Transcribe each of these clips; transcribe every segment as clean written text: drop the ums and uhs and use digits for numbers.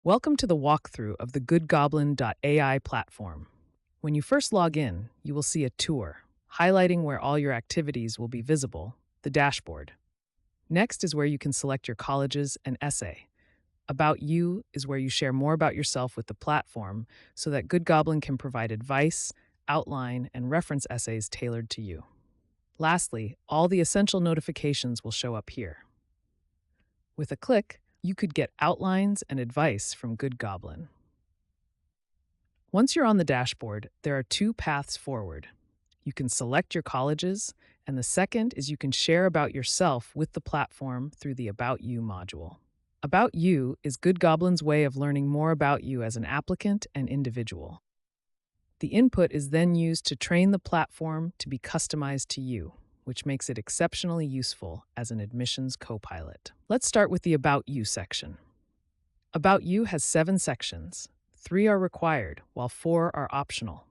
Welcome to the walkthrough of the GoodGoblin.ai platform. When you first log in, you will see a tour, highlighting where all your activities will be visible, the dashboard. Next is where you can select your colleges and essay. About You is where you share more about yourself with the platform so that Good Goblin can provide advice, outline, and reference essays tailored to you. Lastly, all the essential notifications will show up here. With a click, you could get outlines and advice from Good Goblin. Once you're on the dashboard, there are two paths forward. You can select your colleges, and the second is you can share about yourself with the platform through the About You module. About You is Good Goblin's way of learning more about you as an applicant and individual. The input is then used to train the platform to be customized to you, which makes it exceptionally useful as an admissions co-pilot. Let's start with the About You section. About You has 7 sections. 3 are required, while 4 are optional.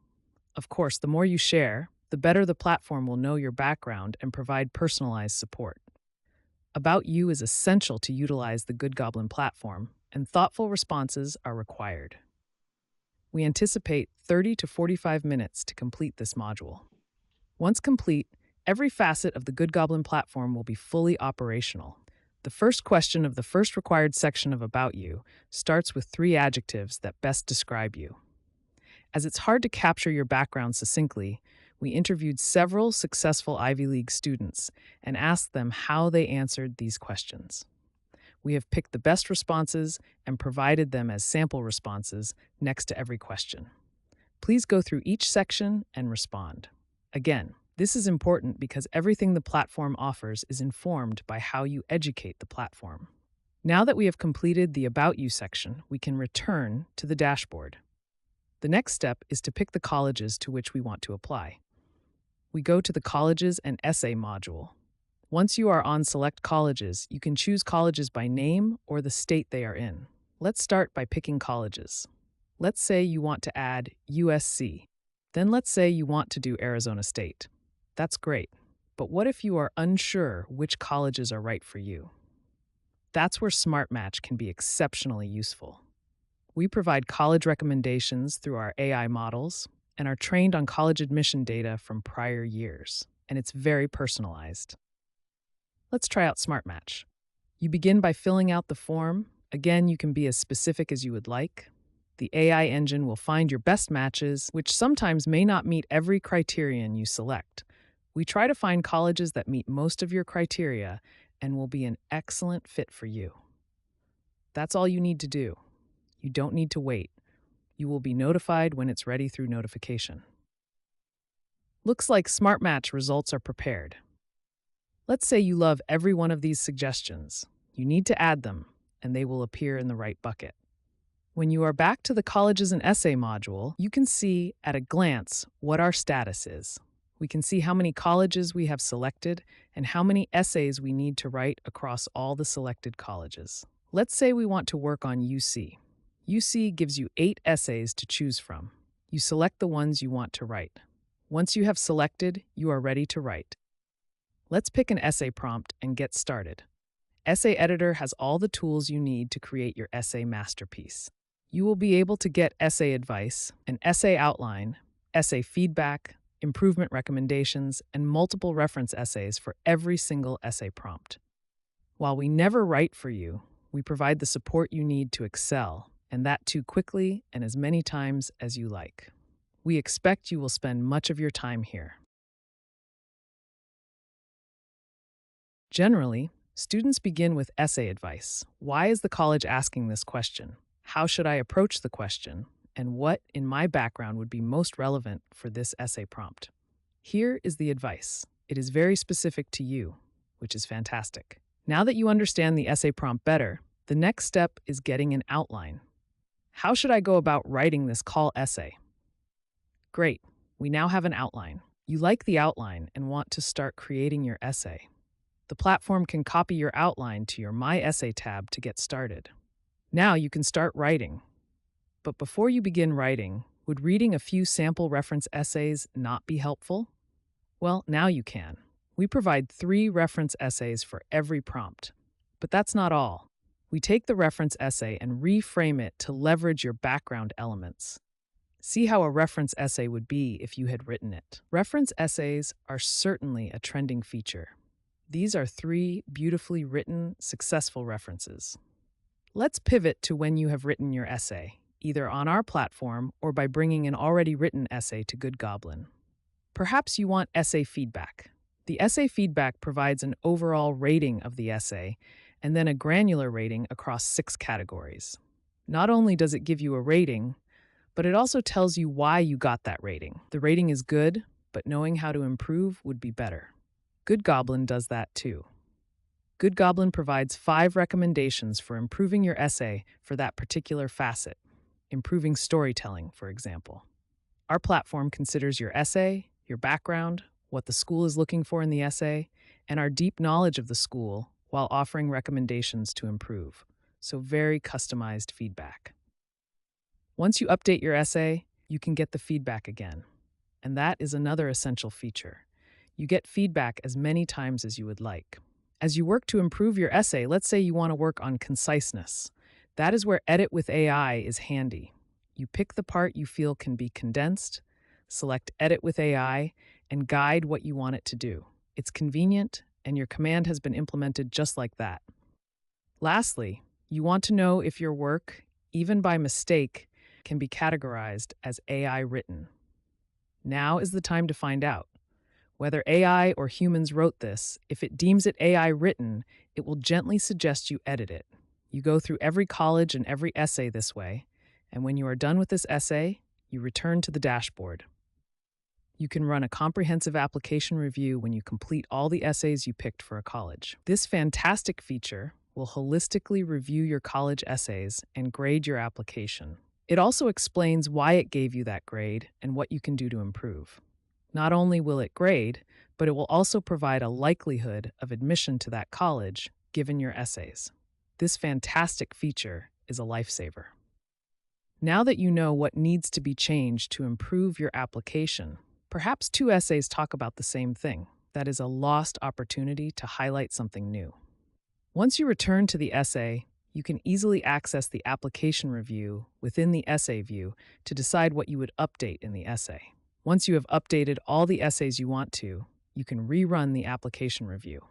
Of course, the more you share, the better the platform will know your background and provide personalized support. About You is essential to utilize the Good Goblin platform, and thoughtful responses are required. We anticipate 30 to 45 minutes to complete this module. Once complete, every facet of the Good Goblin platform will be fully operational. The first question of the first required section of About You starts with 3 adjectives that best describe you. As it's hard to capture your background succinctly, we interviewed several successful Ivy League students and asked them how they answered these questions. We have picked the best responses and provided them as sample responses next to every question. Please go through each section and respond. Again, this is important because everything the platform offers is informed by how you educate the platform. Now that we have completed the About You section, we can return to the dashboard. The next step is to pick the colleges to which we want to apply. We go to the Colleges and Essay module. Once you are on Select Colleges, you can choose colleges by name or the state they are in. Let's start by picking colleges. Let's say you want to add USC. Then let's say you want to do Arizona State. That's great, but what if you are unsure which colleges are right for you? That's where Smart Match can be exceptionally useful. We provide college recommendations through our AI models and are trained on college admission data from prior years, and it's very personalized. Let's try out Smart Match. You begin by filling out the form. Again, you can be as specific as you would like. The AI engine will find your best matches, which sometimes may not meet every criterion you select. We try to find colleges that meet most of your criteria and will be an excellent fit for you. That's all you need to do. You don't need to wait. You will be notified when it's ready through notification. Looks like Smart Match results are prepared. Let's say you love every one of these suggestions. You need to add them, and they will appear in the right bucket. When you are back to the Colleges and Essay module, you can see at a glance what our status is. We can see how many colleges we have selected and how many essays we need to write across all the selected colleges. Let's say we want to work on UC. UC gives you 8 essays to choose from. You select the ones you want to write. Once you have selected, you are ready to write. Let's pick an essay prompt and get started. Essay Editor has all the tools you need to create your essay masterpiece. You will be able to get essay advice, an essay outline, essay feedback, improvement recommendations, and multiple reference essays for every single essay prompt. While we never write for you, we provide the support you need to excel, and that too quickly and as many times as you like. We expect you will spend much of your time here. Generally, students begin with essay advice. Why is the college asking this question? How should I approach the question? And what, in my background, would be most relevant for this essay prompt? Here is the advice. It is very specific to you, which is fantastic. Now that you understand the essay prompt better, the next step is getting an outline. How should I go about writing this call essay? Great, we now have an outline. You like the outline and want to start creating your essay. The platform can copy your outline to your My Essay tab to get started. Now you can start writing. But before you begin writing, would reading a few sample reference essays not be helpful? Well, now you can. We provide 3 reference essays for every prompt. But that's not all. We take the reference essay and reframe it to leverage your background elements. See how a reference essay would be if you had written it. Reference essays are certainly a trending feature. These are 3 beautifully written, successful references. Let's pivot to when you have written your essay, either on our platform or by bringing an already written essay to Good Goblin. Perhaps you want essay feedback. The essay feedback provides an overall rating of the essay and then a granular rating across 6 categories. Not only does it give you a rating, but it also tells you why you got that rating. The rating is good, but knowing how to improve would be better. Good Goblin does that too. Good Goblin provides 5 recommendations for improving your essay for that particular facet, improving storytelling, for example. Our platform considers your essay, your background, what the school is looking for in the essay, and our deep knowledge of the school while offering recommendations to improve. So very customized feedback. Once you update your essay, you can get the feedback again. And that is another essential feature. You get feedback as many times as you would like. As you work to improve your essay, let's say you want to work on conciseness. That is where Edit with AI is handy. You pick the part you feel can be condensed, select Edit with AI, and guide what you want it to do. It's convenient, and your command has been implemented just like that. Lastly, you want to know if your work, even by mistake, can be categorized as AI written. Now is the time to find out. Whether AI or humans wrote this, if it deems it AI written, it will gently suggest you edit it. You go through every college and every essay this way, and when you are done with this essay, you return to the dashboard. You can run a comprehensive application review when you complete all the essays you picked for a college. This fantastic feature will holistically review your college essays and grade your application. It also explains why it gave you that grade and what you can do to improve. Not only will it grade, but it will also provide a likelihood of admission to that college given your essays. This fantastic feature is a lifesaver. Now that you know what needs to be changed to improve your application, perhaps 2 essays talk about the same thing. That is a lost opportunity to highlight something new. Once you return to the essay, you can easily access the application review within the essay view to decide what you would update in the essay. Once you have updated all the essays you want to, you can rerun the application review.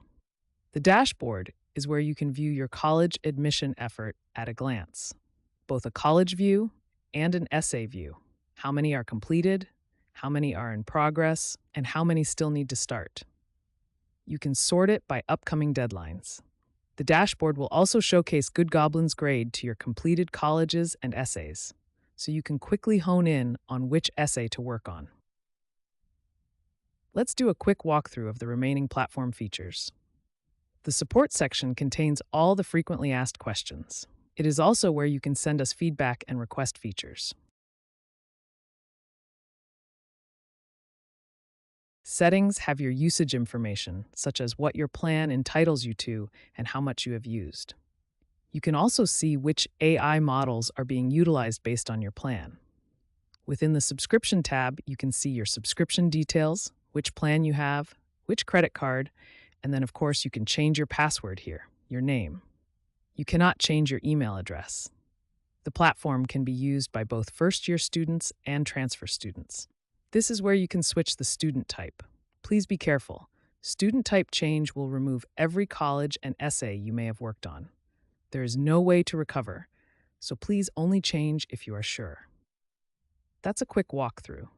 The dashboard is where you can view your college admission effort at a glance, both a college view and an essay view. How many are completed, how many are in progress, and how many still need to start. You can sort it by upcoming deadlines. The dashboard will also showcase Good Goblin's grade to your completed colleges and essays, so you can quickly hone in on which essay to work on. Let's do a quick walkthrough of the remaining platform features. The support section contains all the frequently asked questions. It is also where you can send us feedback and request features. Settings have your usage information, such as what your plan entitles you to and how much you have used. You can also see which AI models are being utilized based on your plan. Within the subscription tab, you can see your subscription details, which plan you have, which credit card, and then of course you can change your password here, your name. You cannot change your email address. The platform can be used by both first-year students and transfer students. This is where you can switch the student type. Please be careful. Student type change will remove every college and essay you may have worked on. There is no way to recover, so please only change if you are sure. That's a quick walkthrough.